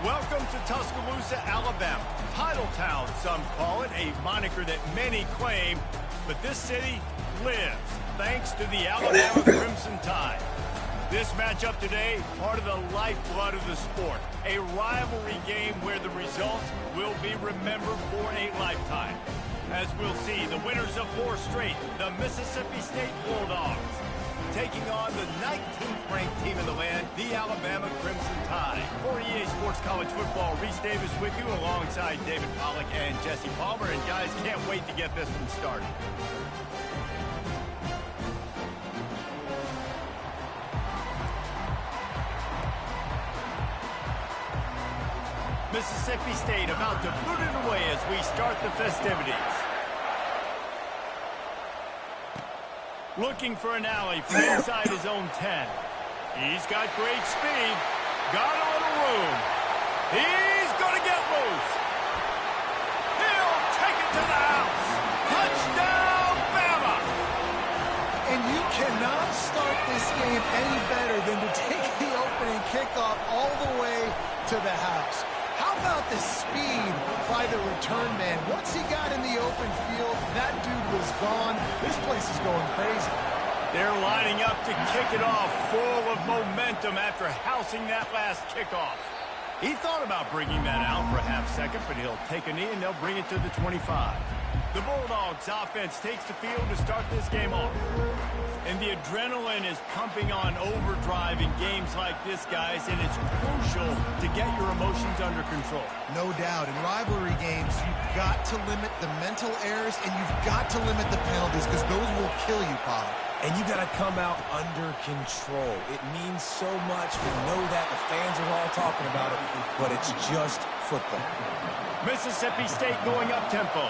Welcome to Tuscaloosa, Alabama. Titletown, some call it, a moniker that many claim, but this city lives thanks to the Alabama Crimson Tide. This matchup today, part of the lifeblood of the sport, a rivalry game where the results will be remembered for a lifetime. As we'll see, the winners of 4 straight, the Mississippi State Bulldogs, taking on the 19th ranked team in the land, the Alabama Crimson Tide. For EA Sports College Football, Reese Davis with you alongside David Pollack and Jesse Palmer. And guys, can't wait to get this one started. Mississippi State about to boot it away as we start the festivities. Looking for an alley from inside his own 10. He's got great speed. Got a little room. He's going to get loose. He'll take it to the house. Touchdown, Bama! And you cannot start this game any better than to take the opening kickoff all the way to the house. How about the speed by the return man? Once he got in the open field, that dude was gone. This place is going crazy. They're lining up to kick it off, full of momentum after housing that last kickoff. He thought about bringing that out for a half second, but he'll take a knee and they'll bring it to the 25. The Bulldogs offense takes the field to start this game off. And the adrenaline is pumping on overdrive in games like this, guys, and it's crucial to get your emotions under control. No doubt. In rivalry games, you've got to limit the mental errors and you've got to limit the penalties because those will kill you, Paul. And you got to come out under control. It means so much. We know that. The fans are all talking about it, but it's just football. Mississippi State going up tempo.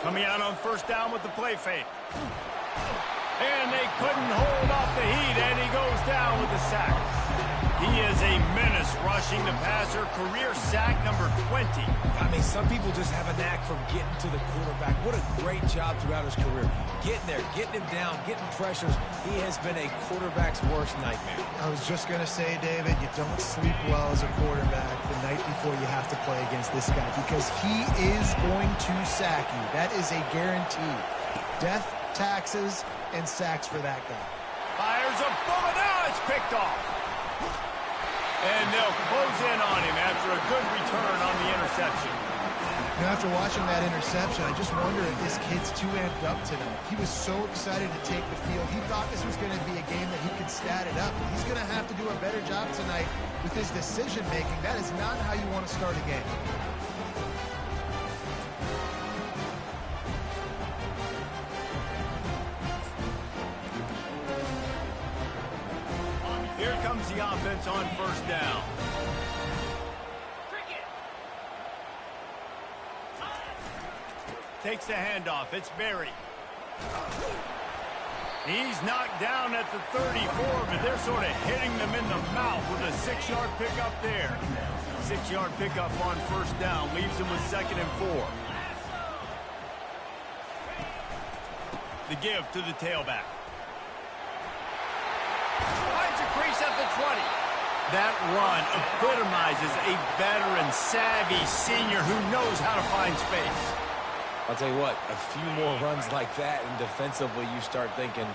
Coming out on first down with the play fake. And they couldn't hold off the heat, and he goes down with the sack. He is a menace rushing the passer, career sack number 20. I mean, some people just have a knack for getting to the quarterback. What a great job throughout his career. Getting there, getting him down, getting pressures. He has been a quarterback's worst nightmare. I was just going to say, David, you don't sleep well as a quarterback the night before you have to play against this guy because he is going to sack you. That is a guarantee. Death, taxes, and sacks for that guy. Fires a bullet. Now it's picked off. And they'll close in on him after a good return on the interception. Now, after watching that interception, I just wonder if this kid's too amped up tonight. He was so excited to take the field. He thought this was going to be a game that he could stat it up. He's going to have to do a better job tonight with his decision-making. That is not how you want to start a game. Here comes the offense on first down. Takes the handoff. It's Berry. He's knocked down at the 34, but they're sort of hitting them in the mouth with a 6-yard pickup there. 6-yard pickup on first down. Leaves them with 2nd and 4. The give to the tailback. Finds a crease at the 20. That run epitomizes a veteran, savvy senior who knows how to find space. I'll tell you what, a few more runs like that, and defensively you start thinking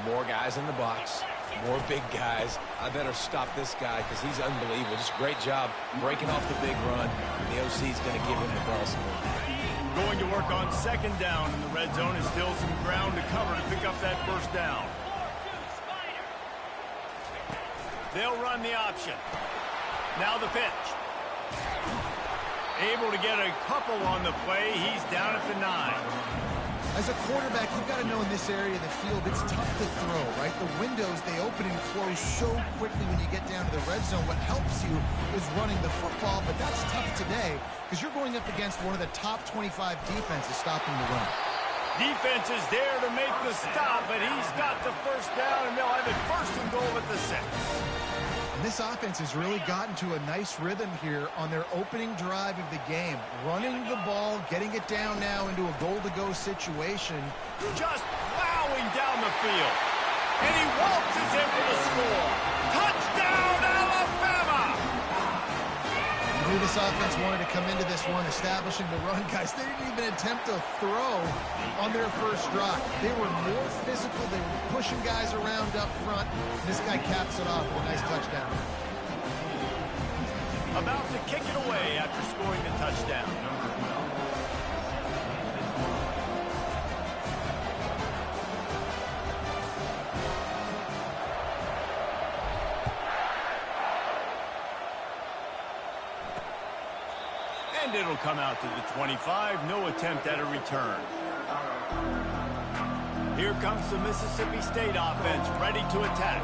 more guys in the box, more big guys. I better stop this guy because he's unbelievable. Just great job breaking off the big run. The OC's going to give him the ball some more. Going to work on 2nd down in the red zone is still some ground to cover to pick up that first down. They'll run the option. Now the pitch. Able to get a couple on the play. He's down at the 9. As a quarterback, you've got to know in this area of the field, it's tough to throw, right? The windows, they open and close so quickly when you get down to the red zone. What helps you is running the football, but that's tough today because you're going up against one of the top 25 defenses stopping the run. Defense is there to make the stop, but he's got the first down, and they'll have it 1st and goal at the 6. This offense has really gotten to a nice rhythm here on their opening drive of the game. Running the ball, getting it down now into a goal-to-go situation. Just plowing down the field. And he waltzes in for the score. Touchdown, Alabama! I knew this offense wanted to come into this one establishing the run, guys. They didn't even attempt to throw on their first drive. They were more physical. They were pushing guys around up front. This guy caps it off with a nice touchdown. About to kick it away after scoring the touchdown. And it'll come out to the 25. No attempt at a return. Here comes the Mississippi State offense ready to attack.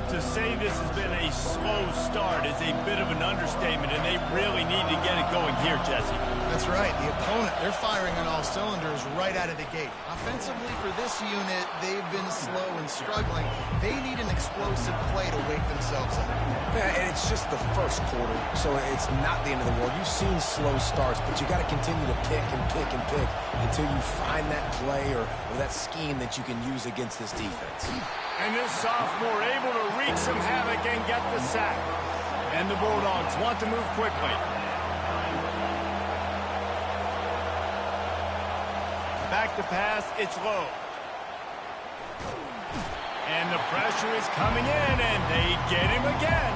To say this has been a slow start is a bit of an understatement, and they really need to get it going here, Jesse. That's right. The opponent, they're firing on all cylinders right out of the gate. Offensively for this unit, they've been slow and struggling. They need an explosive play to wake themselves up. Yeah, and it's just the first quarter, so it's not the end of the world. You've seen slow starts, but you got to continue to pick and pick and pick until you find that play or that scheme that you can use against this defense. And this sophomore able to wreak some havoc and get the sack. And the Bulldogs want to move quickly. Back to pass, it's low. And the pressure is coming in, and they get him again.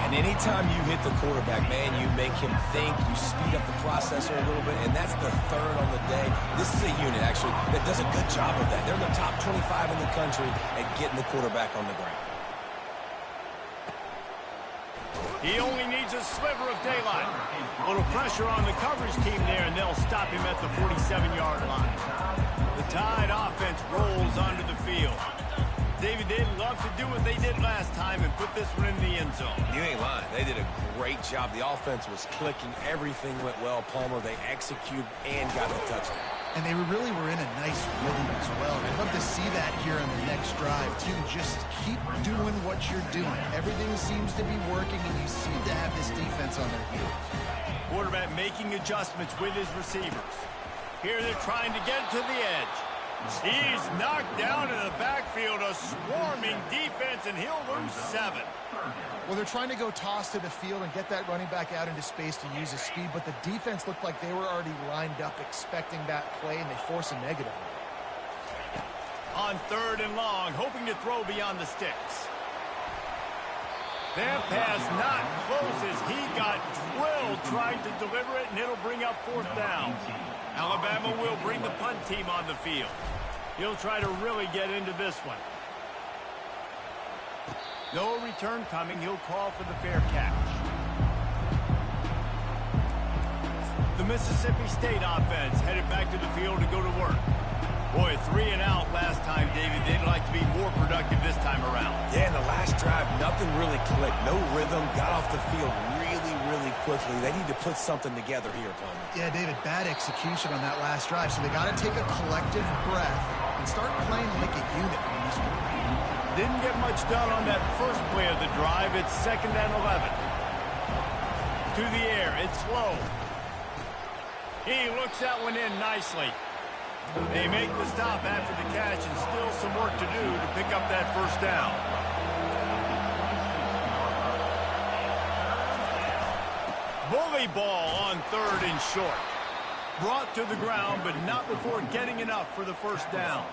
And anytime you hit the quarterback, man, you make him think, you speed up the processor a little bit, and that's the third on the day. This is a unit, actually, that does a good job of that. They're in the top 25 in the country at getting the quarterback on the ground. He only needs a sliver of daylight. A little pressure on the coverage team there, and they'll stop him at the 47-yard line. The Tide offense rolls onto the field. David, they'd love to do what they did last time and put this one in the end zone. You ain't lying. They did a great job. The offense was clicking. Everything went well. Palmer, they executed and got the touchdown. And they really were in a nice rhythm as well. I'd love to see that here on the next drive, too. Just keep doing what you're doing. Everything seems to be working, and you seem to have this defense on their heels. Quarterback making adjustments with his receivers. Here they're trying to get to the edge. He's knocked down in the backfield, a swarming defense, and he'll lose 7. Well, they're trying to go toss to the field and get that running back out into space to use his speed, but the defense looked like they were already lined up expecting that play, and they force a negative. On 3rd and long, hoping to throw beyond the sticks. That pass not close as he got drilled trying to deliver it, and it'll bring up 4th down. Alabama will bring the punt team on the field. He'll try to really get into this one. No return coming. He'll call for the fair catch. The Mississippi State offense headed back to the field to go to work. Boy, 3 and out last time, David. They'd like to be more productive this time around. Yeah, in the last drive, nothing really clicked. No rhythm, got off the field really quickly. They need to put something together here, Palmer. Yeah, David, bad execution on that last drive, so they got to take a collective breath and start playing like a unit on this one. Didn't get much done on that first play of the drive. It's 2nd and 11. To the air, it's low. He looks that one in nicely. They make the stop after the catch, and still some work to do to pick up that 1st down. Bully ball on 3rd and short. Brought to the ground, but not before getting enough for the 1st down.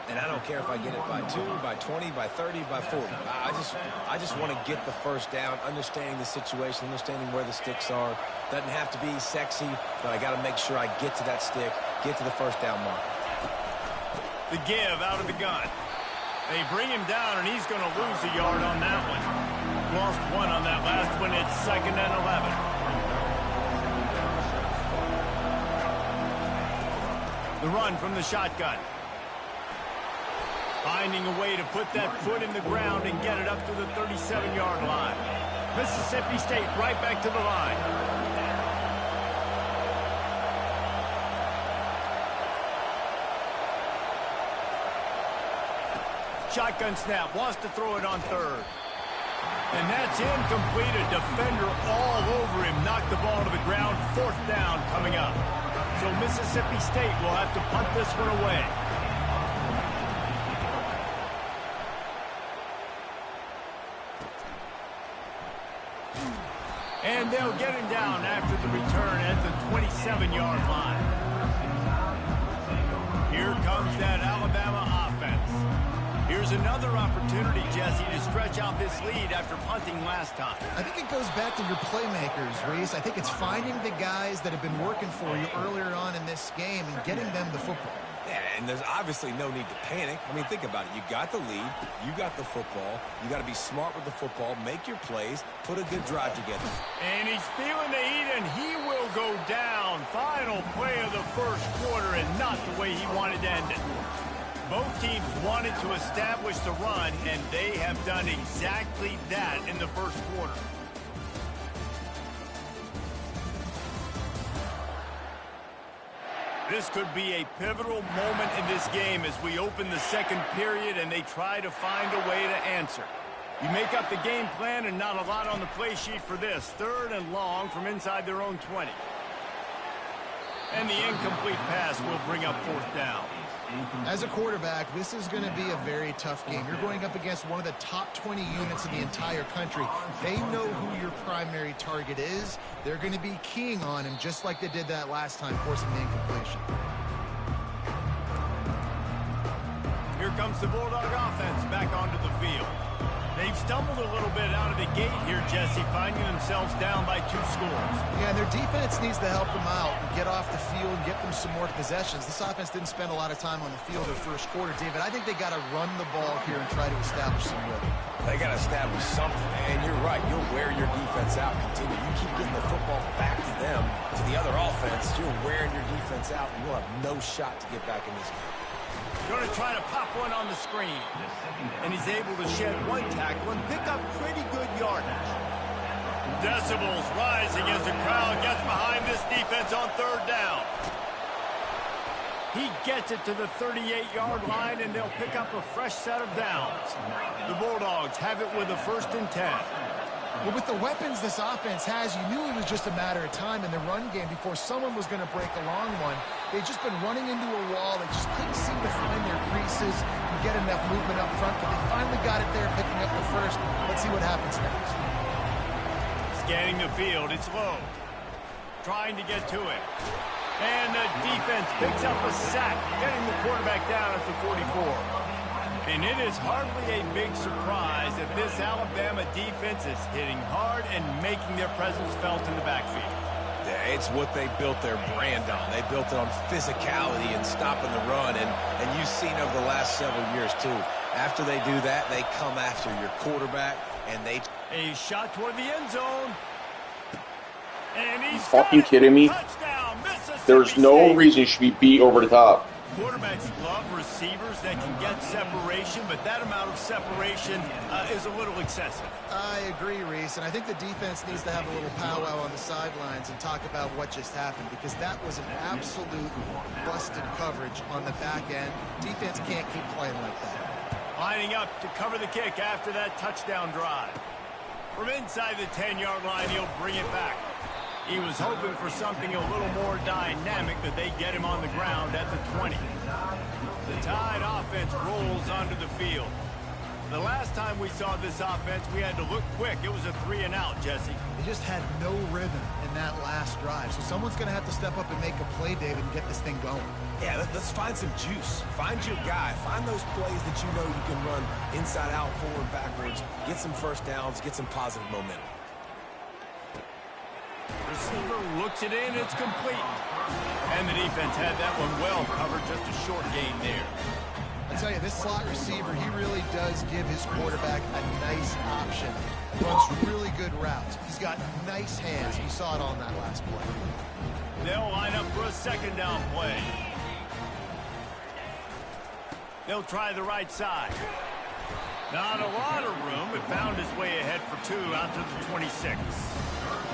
And I don't care if I get it by 2, by 20, by 30, by 40. I just want to get the 1st down, understanding the situation, understanding where the sticks are. Doesn't have to be sexy, but I got to make sure I get to that stick, get to the 1st down mark. The give out of the gun. They bring him down, and he's going to lose a yard on that one. Lost 1 on that last one. It's 2nd and 11. The run from the shotgun. Finding a way to put that foot in the ground and get it up to the 37-yard line. Mississippi State right back to the line. Shotgun snap, wants to throw it on 3rd. And that's incomplete. A defender all over him. Knocked the ball to the ground. 4th down coming up. So Mississippi State will have to punt this one away. And they'll get him down after the return at the 27-yard line. Here comes that Alabama offense. Here's another opportunity, Jesse, to stretch out this lead after punting last time. I think it goes back to your playmakers, Reese. I think it's finding the guys that have been working for you earlier on in this game and getting them the football. Yeah, and there's obviously no need to panic. I mean, think about it. You got the lead. You got the football. You got to be smart with the football. Make your plays. Put a good drive together. And he's feeling the heat, and he will go down. Final play of the first quarter, and not the way he wanted to end it. Both teams wanted to establish the run, and they have done exactly that in the first quarter. This could be a pivotal moment in this game as we open the second period and they try to find a way to answer. You make up the game plan and not a lot on the play sheet for this. 3rd and long from inside their own 20. And the incomplete pass will bring up 4th down. As a quarterback, this is going to be a very tough game. You're going up against one of the top 20 units in the entire country. They know who your primary target is. They're going to be keying on him just like they did that last time, forcing the incompletion. Here comes the Bulldog offense back onto the field. They've stumbled a little bit out of the gate here, Jesse, finding themselves down by 2 scores. Yeah, and their defense needs to help them out and get off the field and get them some more possessions. This offense didn't spend a lot of time on the field their first quarter, David. I think they got to run the ball here and try to establish some rhythm. They got to establish something, and you're right. You'll wear your defense out. Continue. You keep getting the football back to them, to the other offense. You're wearing your defense out, and you'll have no shot to get back in this game. Going to try to pop one on the screen. And he's able to shed 1 tackle and pick up pretty good yardage. Decibels rising as the crowd gets behind this defense on 3rd down. He gets it to the 38-yard line, and they'll pick up a fresh set of downs. The Bulldogs have it with a 1st and 10. Well, with the weapons this offense has, you knew it was just a matter of time in the run game before someone was going to break a long one. They've just been running into a wall. They just couldn't seem to find their creases and get enough movement up front, but they finally got it there, picking up the 1st. Let's see what happens next. Scanning the field, it's low. Trying to get to it. And the defense picks up a sack, getting the quarterback down at the 44. And it is hardly a big surprise that this Alabama defense is hitting hard and making their presence felt in the backfield. Yeah, it's what they built their brand on. They built it on physicality and stopping the run, and you've seen over the last several years, too. After they do that, they come after your quarterback, and they... A shot toward the end zone. And he's fucking kidding me? Touchdown, There's no reason you should be beat over the top. Quarterbacks love receivers that can get separation, but that amount of separation is a little excessive. I agree, Reese, and I think the defense needs to have a little powwow on the sidelines and talk about what just happened, because that was an absolute busted coverage on the back end. Defense can't keep playing like that. Lining up to cover the kick after that touchdown drive. From inside the 10-yard line, he'll bring it back. He was hoping for something a little more dynamic, that they get him on the ground at the 20. The Tide offense rolls onto the field. The last time we saw this offense, we had to look quick. It was a 3-and-out, Jesse. They just had no rhythm in that last drive. So someone's going to have to step up and make a play, David, and get this thing going. Yeah, let's find some juice. Find your guy. Find those plays that you know you can run inside out, forward, backwards. Get some first downs. Get some positive momentum. Receiver looks it in. It's complete. And the defense had that one well covered. Just a short gain there. I tell you, this slot receiver, he really does give his quarterback a nice option. Runs really good routes. He's got nice hands. You saw it on that last play. They'll line up for a 2nd down play. They'll try the right side. Not a lot of room, but found his way ahead for 2 out to the 26.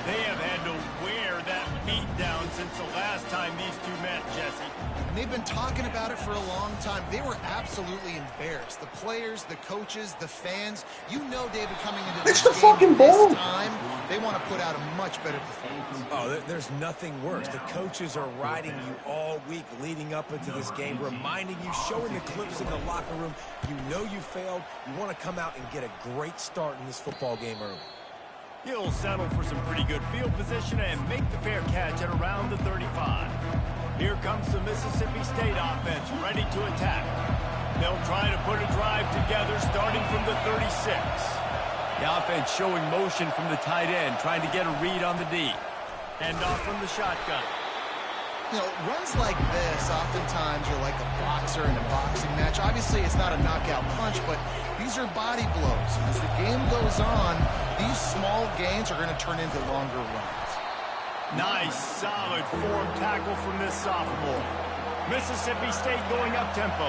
They have had to wear that beat down since the last time these two met, Jesse. And they've been talking about it for a long time. They were absolutely embarrassed. The players, the coaches, the fans. You know, David, coming into this game this time, they want to put out a much better performance. Oh, there's nothing worse. The coaches are riding you all week leading up into this game, reminding you, showing the clips in the locker room. You know you failed. You want to come out and get a great start in this football game early. He'll settle for some pretty good field position and make the fair catch at around the 35. Here comes the Mississippi State offense, ready to attack. They'll try to put a drive together starting from the 36. The offense showing motion from the tight end, trying to get a read on the D. Hand off from the shotgun. You know, runs like this, oftentimes you're like a boxer in a boxing match. Obviously, it's not a knockout punch, but these are body blows. As the game goes on, these small gains are going to turn into longer runs. Nice, solid form tackle from this sophomore. Mississippi State going up-tempo.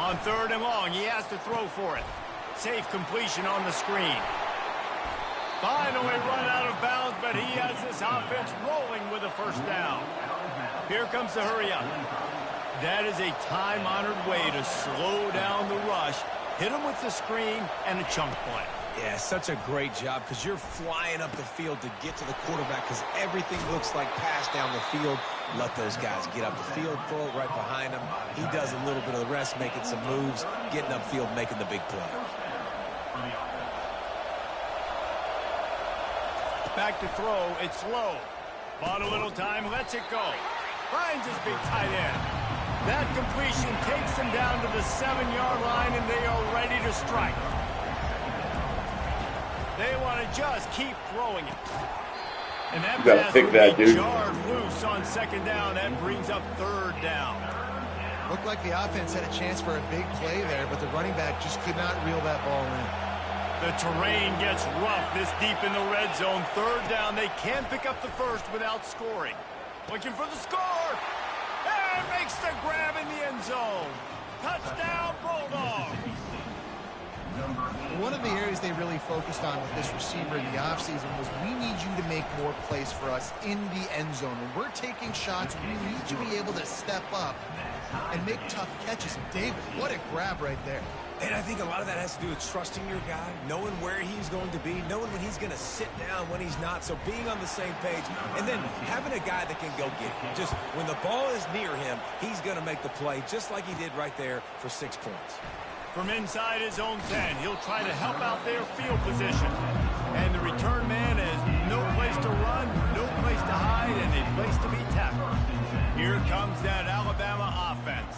On 3rd and long, he has to throw for it. Safe completion on the screen. Finally run out of bounds, but he has this offense rolling with a first down. Here comes the hurry up. That is a time-honored way to slow down the rush, hit him with the screen, and a chunk play. Yeah, such a great job because you're flying up the field to get to the quarterback because everything looks like pass down the field. Let those guys get up the field, throw it right behind him. He does a little bit of the rest, making some moves, getting upfield, making the big play. Back to throw, it's low. Bought a little time, lets it go. Finds his big tight end. That completion takes them down to the 7-yard line, and they are ready to strike. They want to just keep throwing it. And that pass will be jarred loose on 2nd down. That brings up 3rd down. Looked like the offense had a chance for a big play there, but the running back just could not reel that ball in. The terrain gets rough this deep in the red zone. 3rd down, they can't pick up the first without scoring. Looking for the score. And makes the grab in the end zone. Touchdown, Bulldogs. One of the areas they really focused on with this receiver in the offseason was we need you to make more plays for us in the end zone. When we're taking shots, we need you to be able to step up and make tough catches. And David, what a grab right there. And I think a lot of that has to do with trusting your guy, knowing where he's going to be, knowing when he's going to sit down, when he's not. So being on the same page, and then having a guy that can go get it. Just when the ball is near him, he's going to make the play, just like he did right there for 6 points. From inside his own 10, he'll try to help out their field position. And the return man has no place to run, no place to hide, and a place to be tackled. Here comes that Alabama offense.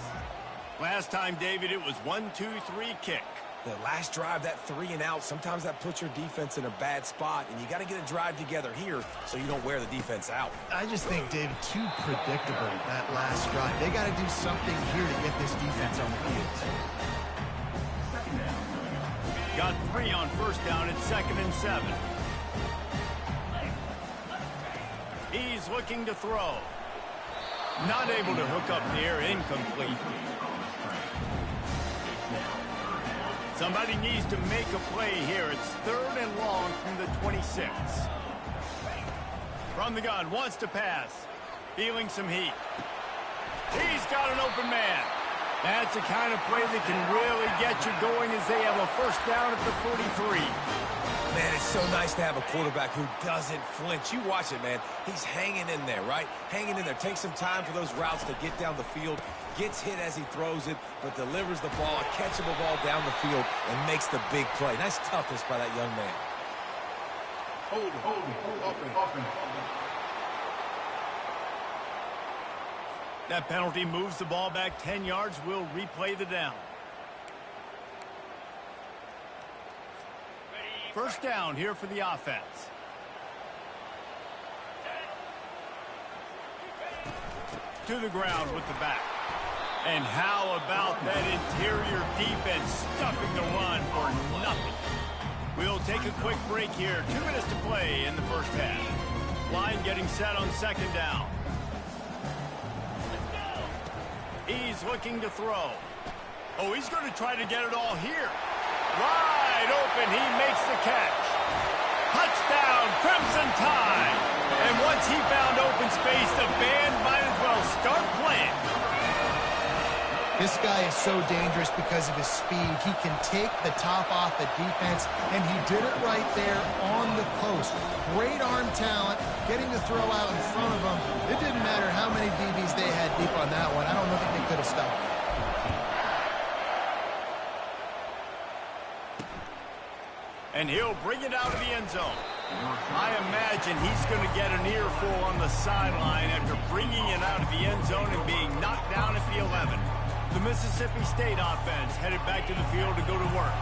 Last time, David, it was 1-2-3 kick. The last drive, that 3 and out, sometimes that puts your defense in a bad spot, and you got to get a drive together here so you don't wear the defense out. I just think, David, too predictable, that last drive. They got to do something here to get this defense on the field. Got 3 on 1st down at 2nd and 7. He's looking to throw. Not able to hook up here, incomplete. Somebody needs to make a play here. It's 3rd and long from the 26. From the gun, wants to pass. Feeling some heat. He's got an open man. That's the kind of play that can really get you going as they have a 1st down at the 43. Man, it's so nice to have a quarterback who doesn't flinch. You watch it, man. He's hanging in there, right? Hanging in there. Takes some time for those routes to get down the field. Gets hit as he throws it, but delivers the ball, a catchable ball down the field, and makes the big play. Nice toughness by that young man. Hold open. That penalty moves the ball back 10 yards. We'll replay the down. 1st down here for the offense. To the ground with the back. And how about that interior defense stuffing the run for nothing? We'll take a quick break here. 2 minutes to play in the 1st half. Line getting set on 2nd down. He's looking to throw. Oh, he's going to try to get it all here. Wide open, he makes the catch. Touchdown, Crimson Tide. And what Once he found open space, the band might as well start playing. This guy is so dangerous because of his speed. He can take the top off the defense, and he did it right there on the post. Great arm talent, getting the throw out in front of him. It didn't matter how many DBs they had deep on that one. I don't think they could have stopped. And he'll bring it out of the end zone. I imagine he's going to get an earful on the sideline after bringing it out of the end zone and being knocked down at the 11. The Mississippi State offense headed back to the field to go to work.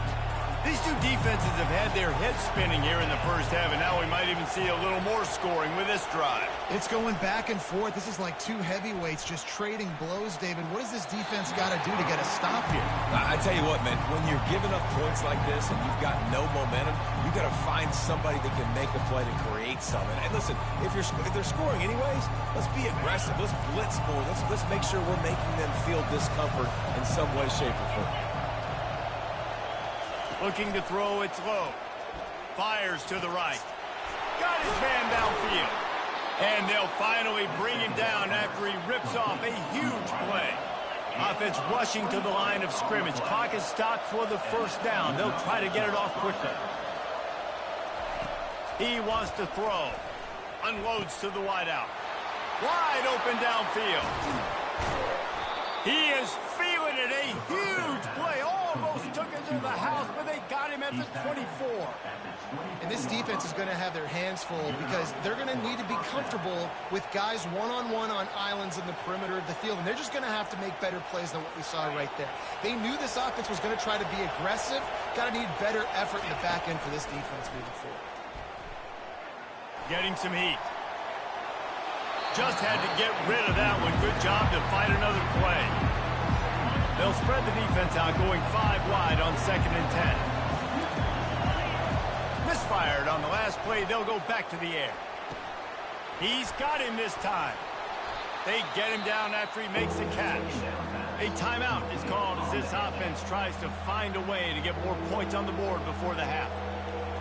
These two defenses have had their heads spinning here in the first half, and now we might even see a little more scoring with this drive. It's going back and forth. This is like two heavyweights just trading blows, David. What does this defense got to do to get a stop here? I tell you what, man, when you're giving up points like this and you've got no momentum, you got to find somebody that can make a play to create something. And listen, if they're scoring anyways, let's be aggressive. Let's blitz more. Let's make sure we're making them feel discomfort in some way, shape, or form. Looking to throw, it's low. Fires to the right. Got his man downfield. And they'll finally bring him down after he rips off a huge play. Offense rushing to the line of scrimmage. Clock is stopped for the first down. They'll try to get it off quickly. He wants to throw. Unloads to the wideout. Wide open downfield. He is feeling it. A huge play. Almost took it to the house, but they got him at the 24. And this defense is going to have their hands full because they're going to need to be comfortable with guys one-on-one on islands in the perimeter of the field, and they're just going to have to make better plays than what we saw right there. They knew this offense was going to try to be aggressive. Got to need better effort in the back end for this defense moving forward. Getting some heat. Just had to get rid of that one. Good job to fight another play. They'll spread the defense out, going 5 wide on 2nd and 10. Misfired on the last play. They'll go back to the air. He's got him this time. They get him down after he makes the catch. A timeout is called as this offense tries to find a way to get more points on the board before the half.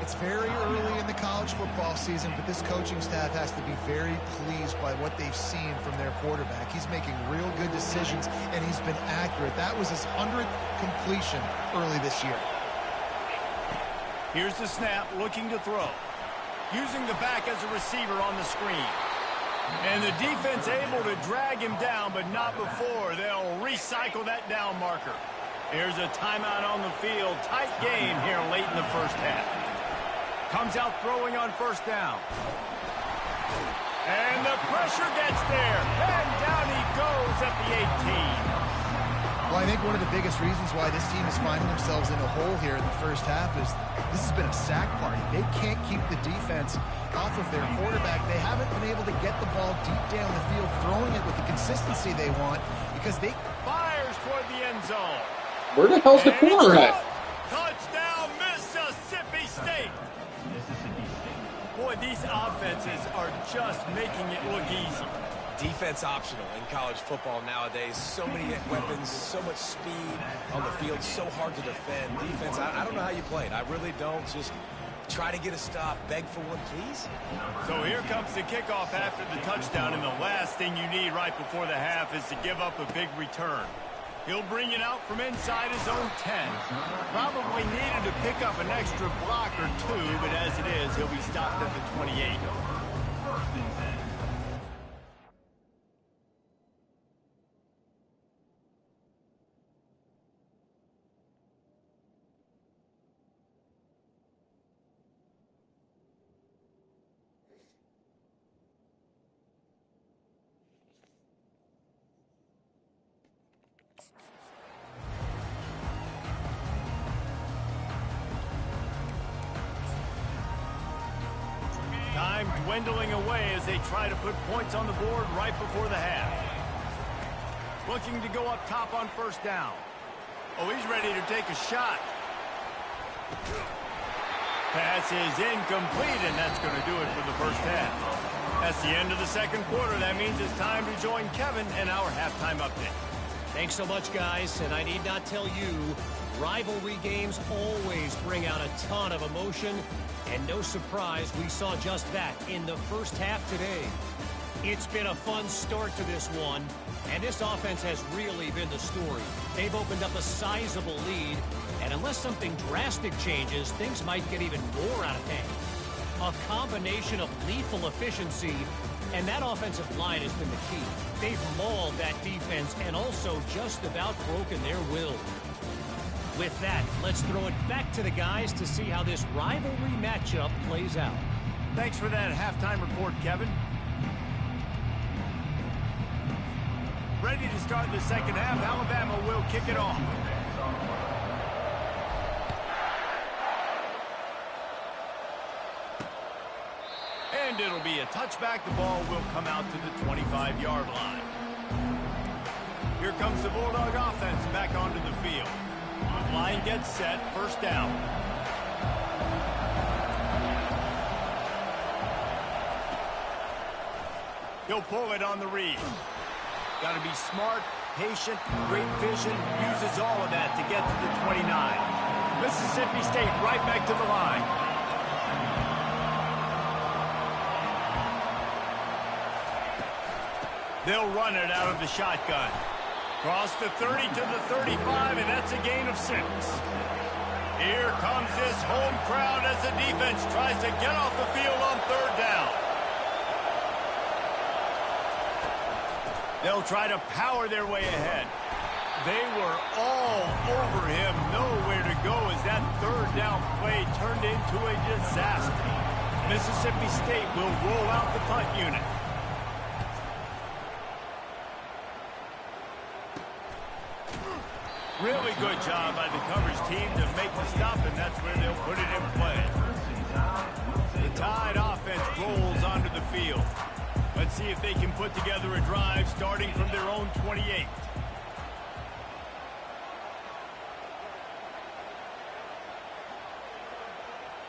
It's very early in the college football season, but this coaching staff has to be very pleased by what they've seen from their quarterback. He's making real good decisions, and he's been accurate. That was his 100th completion early this year. Here's the snap, looking to throw. Using the back as a receiver on the screen. And the defense able to drag him down, but not before. They'll recycle that down marker. Here's a timeout on the field. Tight game here late in the first half. Comes out throwing on first down. And the pressure gets there. And down he goes at the 18. Well, I think one of the biggest reasons why this team is finding themselves in a hole here in the first half is this has been a sack party. They can't keep the defense off of their quarterback. They haven't been able to get the ball deep down the field, throwing it with the consistency they want because they... Fires toward the end zone. Where the hell's the corner at? Touchdown, Mississippi State. Boy, these offenses are just making it look easy. Defense optional in college football nowadays. So many weapons, so much speed on the field, so hard to defend. Defense, I don't know how you play it. I really don't. Just try to get a stop. Beg for one, please. So here comes the kickoff after the touchdown, and the last thing you need right before the half is to give up a big return. He'll bring it out from inside his own 10. Probably needed to pick up an extra block or two, but as it is, he'll be stopped at the 28. Time dwindling away as they try to put points on the board right before the half. Looking to go up top on first down. Oh, he's ready to take a shot. Pass is incomplete, and that's going to do it for the first half. That's the end of the second quarter. That means it's time to join Kevin in our halftime update. Thanks so much, guys, and I need not tell you, Rivalry games always bring out a ton of emotion, and no surprise we saw just that in the first half today. It's been a fun start to this one, and this offense has really been the story. They've opened up a sizable lead, and unless something drastic changes, things might get even more out of hand. A combination of lethal efficiency, and that offensive line has been the key. They've mauled that defense and also just about broken their will. With that, let's throw it back to the guys to see how this rivalry matchup plays out. Thanks for that halftime report, Kevin. Ready to start the second half. Alabama will kick it off. And it'll be a touchback. The ball will come out to the 25-yard line. Here comes the Bulldog offense back onto the field. Line gets set. First down. He'll pull it on the read. Got to be smart, patient, great vision. Uses all of that to get to the 29. Mississippi State right back to the line. They'll run it out of the shotgun. Cross the 30 to the 35, and that's a gain of 6. Here comes this home crowd as the defense tries to get off the field on third down. They'll try to power their way ahead. They were all over him, nowhere to go as that third down play turned into a disaster. Mississippi State will roll out the punt unit. Really good job by the coverage team to make the stop, and that's where they'll put it in play. The Tide offense rolls onto the field. Let's see if they can put together a drive starting from their own 28.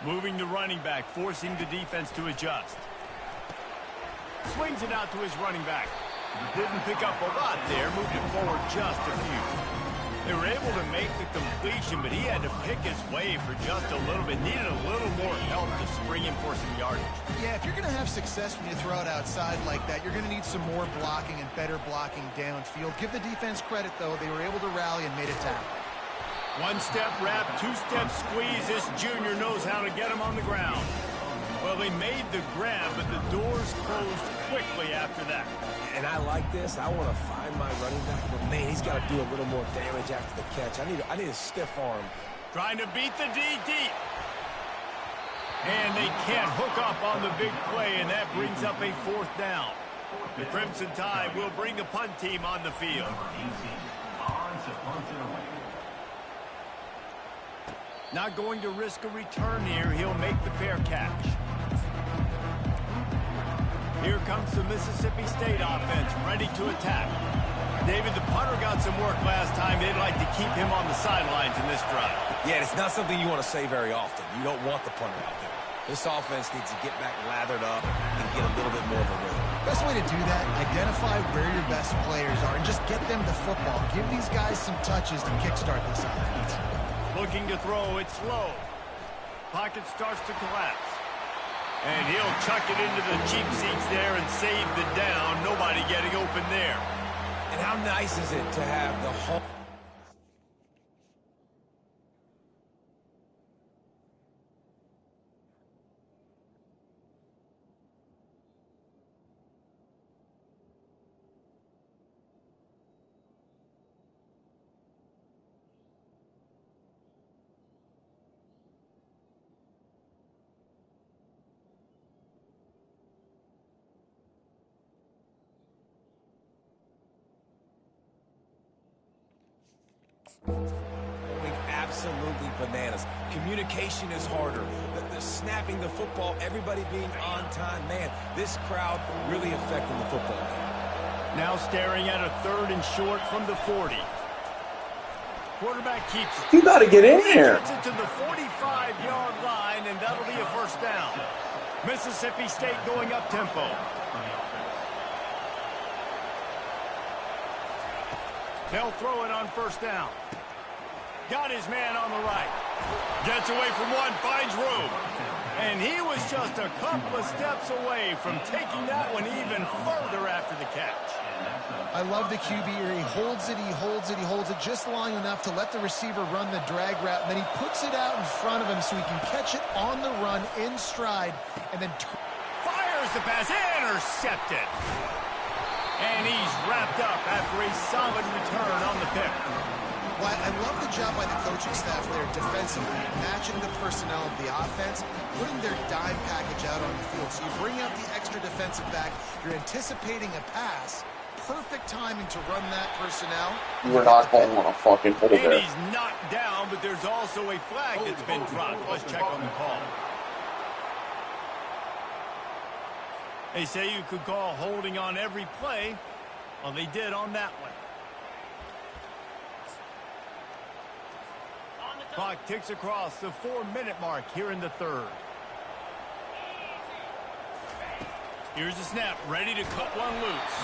Moving the running back, forcing the defense to adjust. Swings it out to his running back. Didn't pick up a lot there, moved it forward just a few. They were able to make the completion, but he had to pick his way for just a little bit. Needed a little more help to spring him for some yardage. Yeah, if you're going to have success when you throw it outside like that, you're going to need some more blocking and better blocking downfield. Give the defense credit, though. They were able to rally and made a tackle. One-step wrap, two-step squeeze. This junior knows how to get him on the ground. Well, they made the grab, but the doors closed quickly after that. And I like this. I want to find my running back, but man, he's got to do a little more damage after the catch. I need a stiff arm. Trying to beat the D deep. And they can't hook up on the big play, and that brings up a fourth down. The Crimson Tide will bring the punt team on the field. Not going to risk a return here. He'll make the fair catch. Here comes the Mississippi State offense, ready to attack. David, the punter got some work last time. They'd like to keep him on the sidelines in this drive. Yeah, it's not something you want to say very often. You don't want the punter out there. This offense needs to get back lathered up and get a little bit more of a rhythm. Best way to do that, identify where your best players are and just get them the football. Give these guys some touches to kickstart this offense. Looking to throw, it's slow. Pocket starts to collapse. And he'll chuck it into the cheap seats there and save the down. Nobody getting open there. And how nice is it to have the whole... Going absolutely bananas. Communication is harder. The snapping the football, everybody being on time. Man, this crowd really affecting the football game. Now staring at a 3rd and short from the 40. Quarterback keeps it. You got to get in here. Gets it to the 45-yard line, and that'll be a first down. Mississippi State going up tempo. They'll throw it on first down. Got his man on the right. Gets away from one, finds room. And he was just a couple of steps away from taking that one even further after the catch. I love the QB here. He holds it, he holds it, he holds it just long enough to let the receiver run the drag route, and then he puts it out in front of him so he can catch it on the run in stride, and then fires the pass, intercepted. And he's wrapped up after a solid return on the pick. Well, I love the job by the coaching staff there defensively, matching the personnel of the offense, putting their dime package out on the field. So you bring out the extra defensive back, you're anticipating a pass, perfect timing to run that personnel. We're not calling on a fucking hold And there. he's knocked down, but there's also a flag that's been dropped. Let's check on the call. They say you could call holding on every play. Well, they did on that one. Clock ticks across the 4-minute mark here in the third. Here's the snap, ready to cut one loose.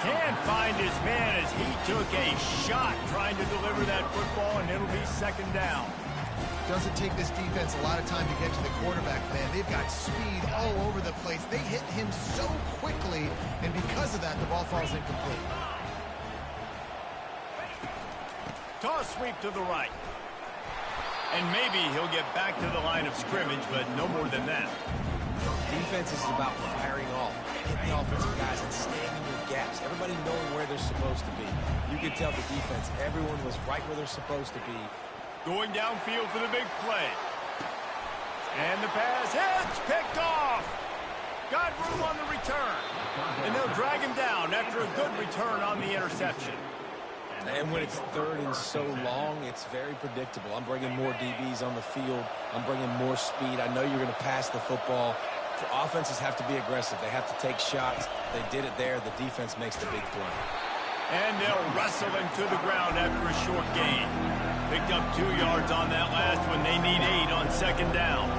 Can't find his man as he took a shot trying to deliver that football, and it'll be second down. Doesn't take this defense a lot of time to get to the quarterback, man. They've got speed all over the place. They hit him so quickly, and because of that, the ball falls incomplete. Toss sweep to the right. And maybe he'll get back to the line of scrimmage, but no more than that. Defense is about firing off, hitting the offensive guys, and staying in your gaps. Everybody knowing where they're supposed to be. You could tell the defense, everyone was right where they're supposed to be. Going downfield for the big play. And the pass hits, picked off. Got room on the return. And they'll drag him down after a good return on the interception. And when it's third and so long, it's very predictable. I'm bringing more DBs on the field. I'm bringing more speed. I know you're going to pass the football. Offenses have to be aggressive. They have to take shots. They did it there. The defense makes the big play. And they'll wrestle him to the ground after a short gain. Picked up 2 yards on that last one. They need 8 on second down.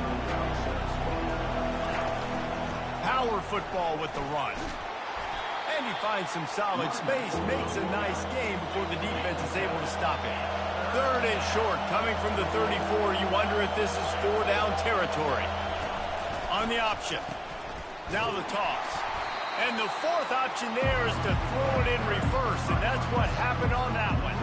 Power football with the run. And he finds some solid space, makes a nice game before the defense is able to stop it. Third and short, coming from the 34. You wonder if this is 4-down territory. On the option. Now the toss. And the fourth option there is to throw it in reverse, and that's what happened on that one.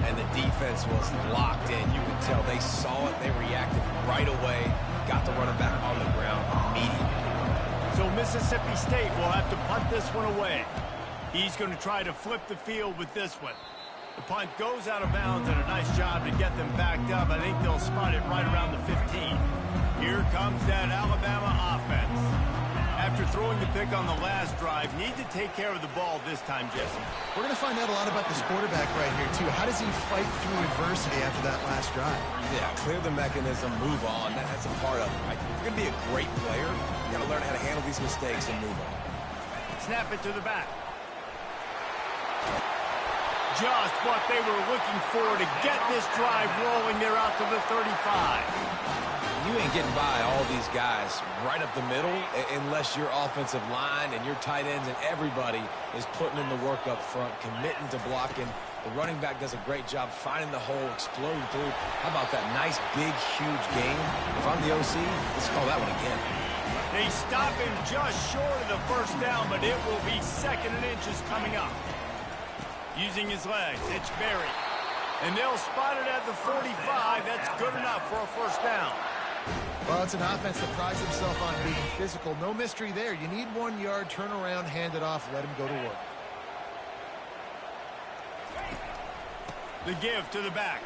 And the defense was locked in. You could tell they saw it. They reacted right away. Got the running back on the ground immediately. So Mississippi State will have to punt this one away. He's going to try to flip the field with this one. The punt goes out of bounds, and a nice job to get them backed up. I think they'll spot it right around the 15. Here comes that Alabama offense. After throwing the pick on the last drive, need to take care of the ball this time, Jesse. We're going to find out a lot about this quarterback right here, too. How does he fight through adversity after that last drive? Yeah, clear the mechanism, move on. That's a part of it, right? If you're going to be a great player, you got to learn how to handle these mistakes and move on. Snap it to the back. Just what they were looking for to get this drive rolling. They're out to the 35. You ain't getting by all these guys right up the middle unless your offensive line and your tight ends and everybody is putting in the work up front, committing to blocking. The running back does a great job finding the hole, exploding through. How about that nice, big, huge game? If I'm the OC, let's call that one again. They stop him just short of the first down, but it will be second and inches coming up. Using his legs, it's Berry. And they'll spot it at the 45. That's good enough for a first down. Well, it's an offense that prides himself on being physical. No mystery there. You need 1 yard, turn around, hand it off, let him go to work. The give to the back.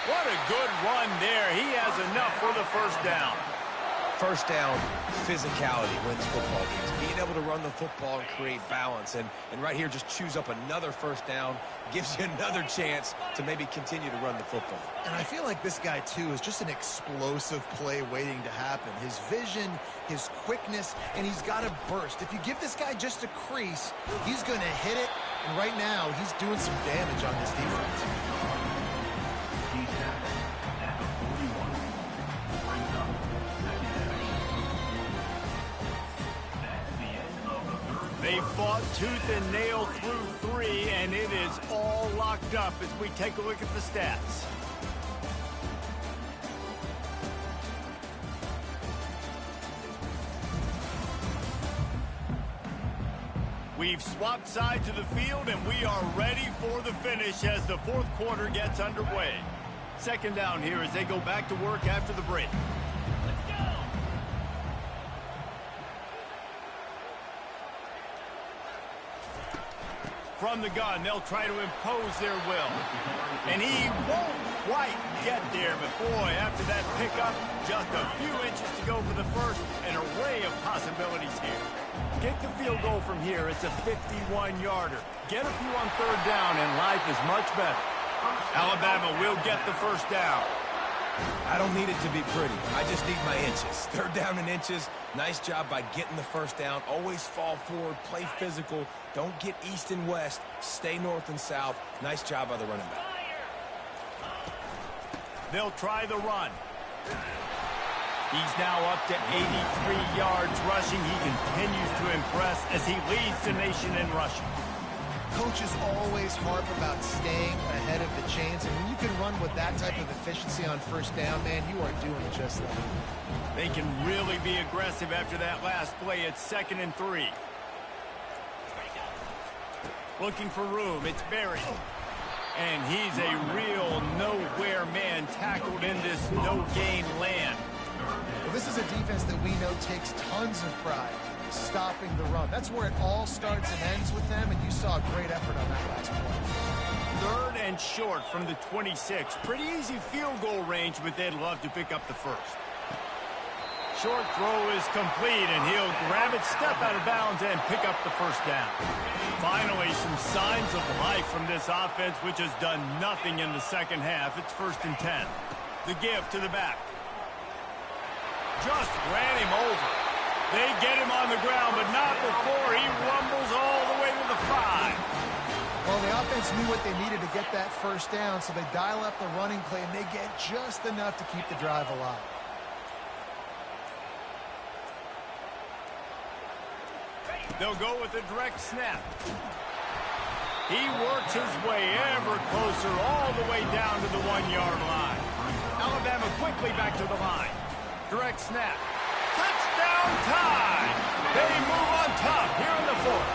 What a good run there. He has enough for the first down. First down, physicality wins football games. Being able to run the football and create balance. And right here, just choose up another first down. Gives you another chance to maybe continue to run the football. And I feel like this guy, too, is just an explosive play waiting to happen. His vision, his quickness, and he's got a burst. If you give this guy just a crease, he's going to hit it. And right now, he's doing some damage on this defense. They They fought tooth and nail through 3, and it is all locked up as we take a look at the stats. We've swapped sides of the field, and we are ready for the finish as the fourth quarter gets underway. Second down here as they go back to work after the break. Let's go! From the gun, they'll try to impose their will. And he won't quite get there, but boy, after that pickup, just a few inches to go for the first, an array of possibilities here. Get the field goal from here. It's a 51-yarder. Get a few on third down, and life is much better. Alabama will get the first down. I don't need it to be pretty. I just need my inches. Third down in inches. Nice job by getting the first down. Always fall forward, play physical. Don't get east and west. Stay north and south. Nice job by the running back. They'll try the run. He's now up to 83 yards rushing. He continues to impress as he leads the nation in rushing. Coaches always harp about staying ahead of the chains, and when you can run with that type of efficiency on first down, man, you are doing just that. They can really be aggressive after that last play. It's 2nd and 3. Looking for room. It's Barry. And he's a real nowhere man tackled in this no-gain land. Well, this is a defense that we know takes tons of pride stopping the run. That's where it all starts and ends with them, and you saw a great effort on that last play. 3rd and short from the 26. Pretty easy field goal range, but they'd love to pick up the first. Short throw is complete, and he'll grab it, step out of bounds, and pick up the first down. Finally, some signs of life from this offense, which has done nothing in the second half. It's 1st and 10. The give to the back. Just ran him over. They get him on the ground, but not before he rumbles all the way to the 5. Well, the offense knew what they needed to get that first down, so they dial up the running play, and they get just enough to keep the drive alive. They'll go with a direct snap. He works his way ever closer all the way down to the 1-yard line. Alabama quickly back to the line. Direct snap. Touchdown time! They move on top here in the 4th.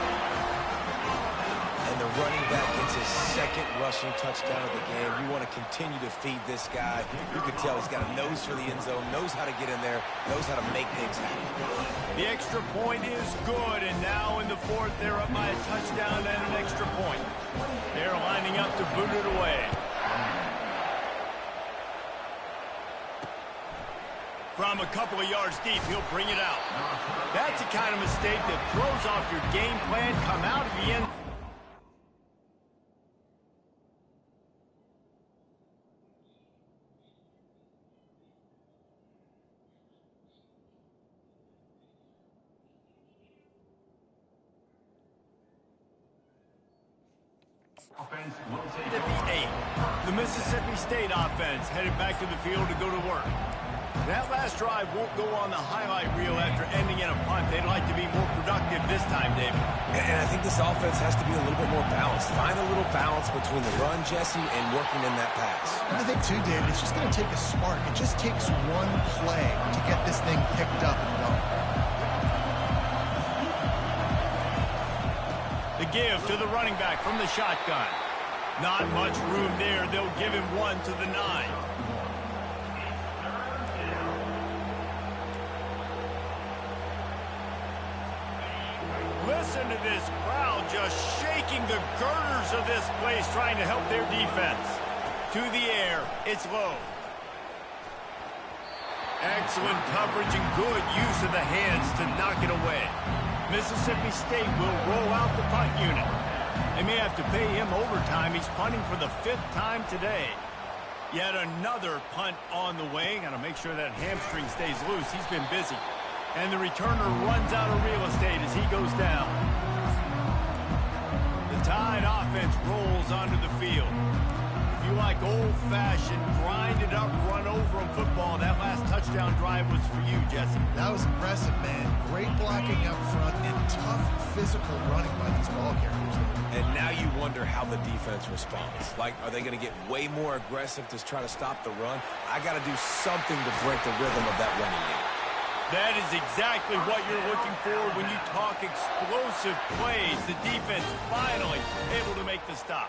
And the running back gets his 2nd rushing touchdown of the game. You want to continue to feed this guy. You can tell he's got a nose for the end zone, knows how to get in there, knows how to make things happen. The extra point is good, and now in the 4th, they're up by a touchdown and an extra point. They're lining up to boot it away. From a couple of yards deep, he'll bring it out. That's the kind of mistake that throws off your game plan. Come out of the end. The Mississippi State offense headed back to the field to go to work. That last drive won't go on the highlight reel after ending in a punt. They'd like to be more productive this time, David. And I think this offense has to be a little bit more balanced. Find a little balance between the run, Jesse, and working in that pass. And I think, too, David, it's just going to take a spark. It just takes one play to get this thing picked up and going. The give to the running back from the shotgun. Not much room there. They'll give him 1 to the 9. Listen to this crowd just shaking the girders of this place, trying to help their defense. To the air, it's low. Excellent coverage and good use of the hands to knock it away. Mississippi State will roll out the punt unit. They may have to pay him overtime. He's punting for the 5th time today. Yet another punt on the way. Got to make sure that hamstring stays loose. He's been busy. And the returner runs out of real estate as he goes down. The Tide offense rolls onto the field. If you like old-fashioned, grind-it-up, run-over-'em football, that last touchdown drive was for you, Jesse. That was impressive, man. Great blocking up front and tough physical running by these ball carriers. And now you wonder how the defense responds. Like, are they going to get way more aggressive to try to stop the run? I got to do something to break the rhythm of that running game. That is exactly what you're looking for when you talk explosive plays. The defense finally able to make the stop.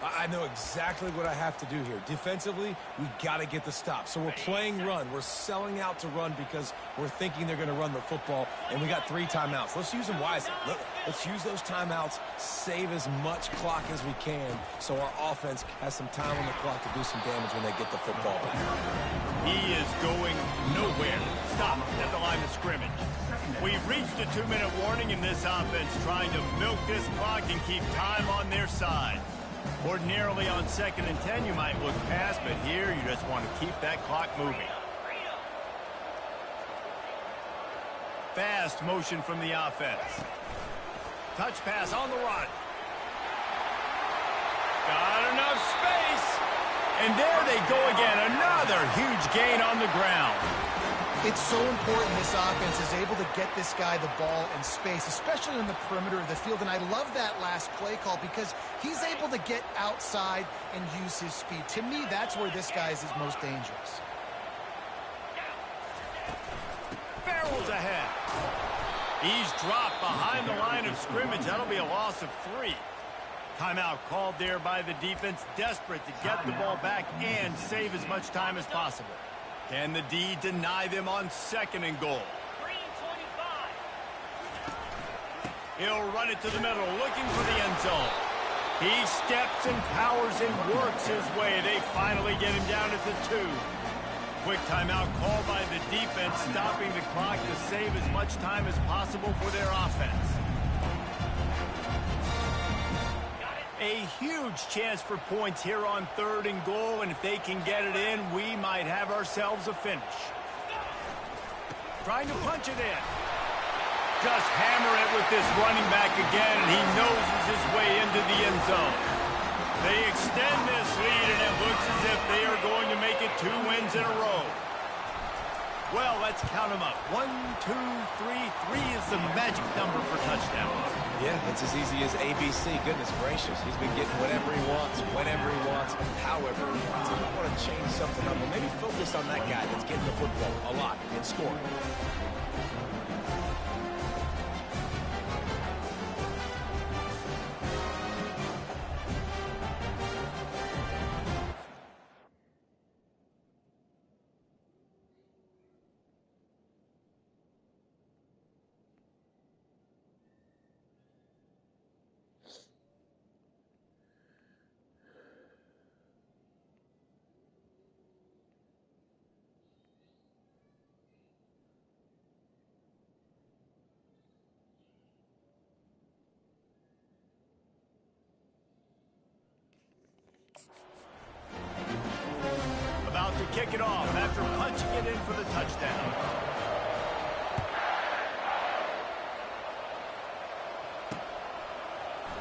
I know exactly what I have to do here. Defensively, we got to get the stop. So we're playing run. We're selling out to run because we're thinking they're going to run the football, and we got 3 timeouts. Let's use them wisely. Let's use those timeouts, save as much clock as we can so our offense has some time on the clock to do some damage when they get the football back. He is going nowhere. Stop at the line of scrimmage. We've reached a 2-minute warning in this offense, trying to milk this clock and keep time on their side. Ordinarily on 2nd and 10, you might look past, but here you just want to keep that clock moving. Fast motion from the offense. Touch pass on the run. Got enough space. And there they go again. Another huge gain on the ground. It's so important this offense is able to get this guy the ball in space, especially on the perimeter of the field. And I love that last play call because he's able to get outside and use his speed. To me, that's where this guy is his most dangerous. Barrels ahead. He's dropped behind the line of scrimmage. That'll be a loss of 3. Timeout called there by the defense, desperate to get the ball back and save as much time as possible. Can the D deny them on 2nd and goal? He'll run it to the middle, looking for the end zone. He steps and powers and works his way. They finally get him down at the 2. Quick timeout called by the defense, stopping the clock to save as much time as possible for their offense. A huge chance for points here on 3rd and goal, and if they can get it in, we might have ourselves a finish. Trying to punch it in. Just hammer it with this running back again, and he noses his way into the end zone. They extend this lead, and it looks as if they are going to make it 2 wins in a row. Well, let's count them up. 1, 2, 3. 3 is the magic number for touchdowns. Yeah, it's as easy as ABC. Goodness gracious. He's been getting whatever he wants, whenever he wants, however he wants. If you want to change something up, or maybe focus on that guy that's getting the football a lot and scoring. About to kick it off after punching it in for the touchdown.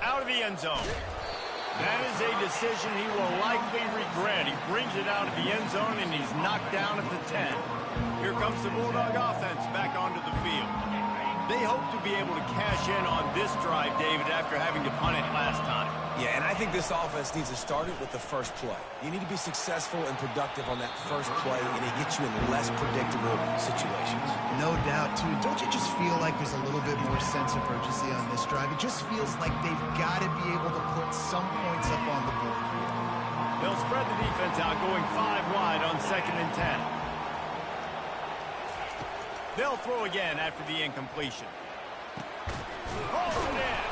Out of the end zone. That is a decision he will likely regret. He brings it out of the end zone, and he's knocked down at the 10. Here comes the Bulldog offense back onto the field. They hope to be able to cash in on this drive, David, after having to punt it last time. Yeah, and I think this offense needs to start it with the first play. You need to be successful and productive on that first play, and it gets you in less predictable situations. No doubt, too. Don't you just feel like there's a little bit more sense of urgency on this drive? It just feels like they've got to be able to put some points up on the board here. They'll spread the defense out, going 5 wide on 2nd and 10. They'll throw again after the incompletion. Hold it.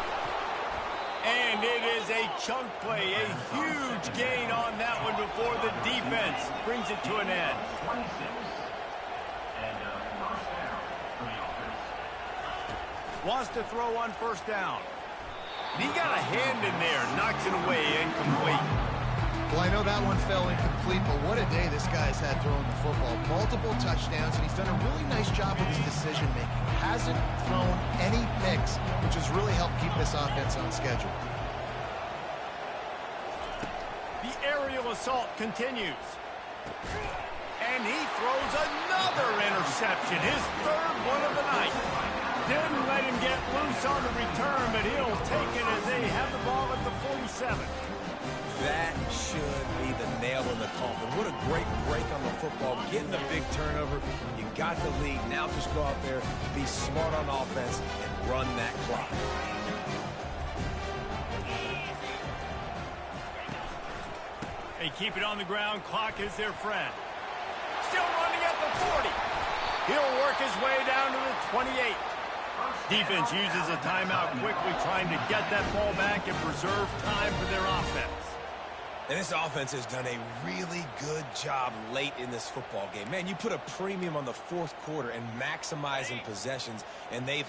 And it is a chunk play, a huge gain on that one before the defense brings it to an end. Wants to throw on 1st down. He got a hand in there, knocks it away, incomplete. Well, I know that one fell incomplete, but what a day this guy's had throwing the football. Multiple touchdowns, and he's done a really nice job with his decision-making. Hasn't thrown any picks, which has really helped keep this offense on schedule. The aerial physical assault continues. And he throws another interception, his third one of the night. Didn't let him get loose on the return, but he'll take it as they have the ball at the 47. That should be the nail in the coffin. What a great break on the football. Getting the big turnover. You got the lead. Now just go out there, be smart on offense, and run that clock. They keep it on the ground. Clock is their friend. Still running at the 40. He'll work his way down to the 28. Defense uses a timeout quickly, trying to get that ball back and preserve time for their offense. And this offense has done a really good job late in this football game. Man, you put a premium on the fourth quarter and maximizing possessions, and they've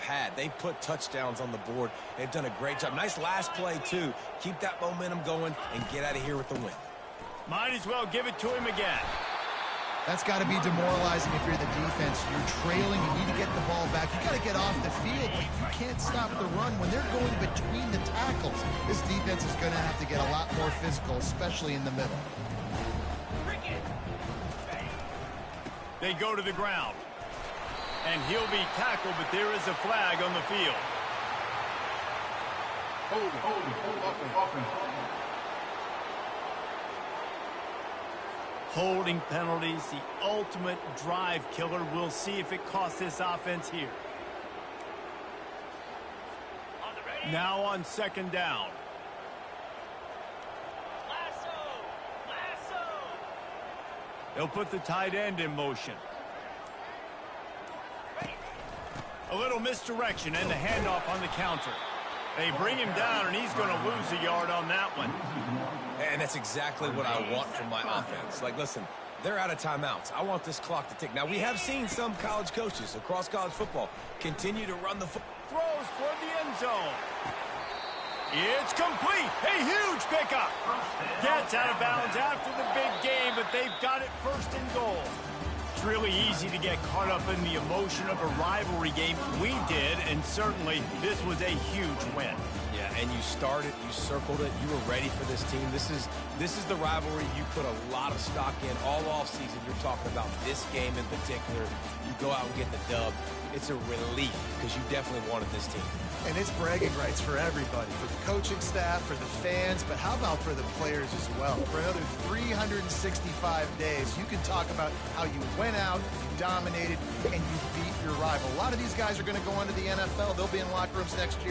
put touchdowns on the board. They've done a great job. Nice last play, too. Keep that momentum going and get out of here with the win. Might as well give it to him again. That's got to be demoralizing if you're the defense. You're trailing, you need to get the ball back. You got to get off the field, but you can't stop the run. When they're going between the tackles, this defense is going to have to get a lot more physical, especially in the middle. They go to the ground. And he'll be tackled, but there is a flag on the field. Hold it. Holding penalties, the ultimate drive killer. We'll see if it costs this offense here. Now on second down. They'll put the tight end in motion. A little misdirection and the handoff on the counter. They bring him down, and he's going to lose a yard on that one. And that's exactly what I want from my offense. Like, listen, they're out of timeouts. I want this clock to tick. Now, we have seen some college coaches across college football continue to run the football. Throws for the end zone. It's complete. A huge pickup. Gets out of bounds after the big game, but they've got it first and goal. It's really easy to get caught up in the emotion of a rivalry game. We did, and certainly this was a huge win. Yeah, and you started, you circled it, you were ready for this team. This is the rivalry you put a lot of stock in all offseason. You're talking about this game in particular. You go out and get the dub. It's a relief because you definitely wanted this team. And it's bragging rights for everybody, for the coaching staff, for the fans, but how about for the players as well? For another 365 days, you can talk about how you went out, you dominated, and you beat your rival. A lot of these guys are going to go into the NFL. They'll be in locker rooms next year.